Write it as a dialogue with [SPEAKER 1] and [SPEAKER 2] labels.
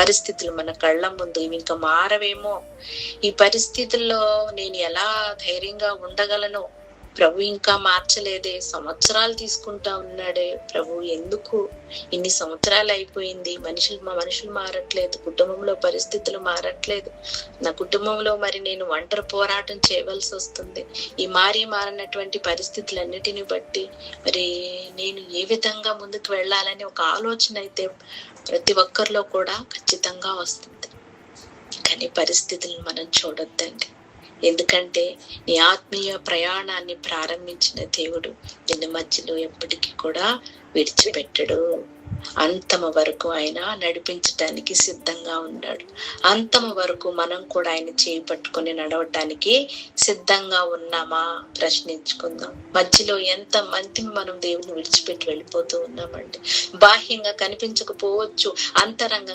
[SPEAKER 1] పరిస్థితులు మన కళ్ళ ముందు ఇవి ఇంకా మారవేమో, ఈ పరిస్థితుల్లో నేను ఎలా ధైర్యంగా ఉండగలను, ప్రభు ఇంకా మార్చలేదే, సంవత్సరాలు తీసుకుంటా ఉన్నాడే ప్రభు, ఎందుకు ఇన్ని సంవత్సరాలు అయిపోయింది, మనుషులు మారట్లేదు, కుటుంబంలో పరిస్థితులు మారట్లేదు, నా కుటుంబంలో మరి నేను ఒంటరి పోరాటం చేయవలసి వస్తుంది, ఈ మారినటువంటి పరిస్థితులన్నిటిని బట్టి మరి నేను ఏ విధంగా ముందుకు వెళ్ళాలని ఒక ఆలోచన అయితే ప్రతి ఒక్కరిలో కూడా ఖచ్చితంగా వస్తుంది. కానీ పరిస్థితులను మనం చూడొద్దండి. ఎందుకంటే నీ ఆత్మీయ ప్రయాణాన్ని ప్రారంభించిన దేవుడు నిన్ను మధ్యలో ఎప్పటికీ కూడా విడిచిపెట్టడు. అంతము వరకు ఆయన నడిపించటానికి సిద్ధంగా ఉన్నాడు. అంతము వరకు మనం కూడా ఆయన చేయి పట్టుకొని నడవటానికి సిద్ధంగా ఉన్నామా ప్రశ్నించుకుందాం. మధ్యలో ఎంత మంది మనం దేవుని విడిచిపెట్టి వెళ్ళిపోతూ ఉన్నామండి. బాహ్యంగా కనిపించకపోవచ్చు, అంతరంగంగా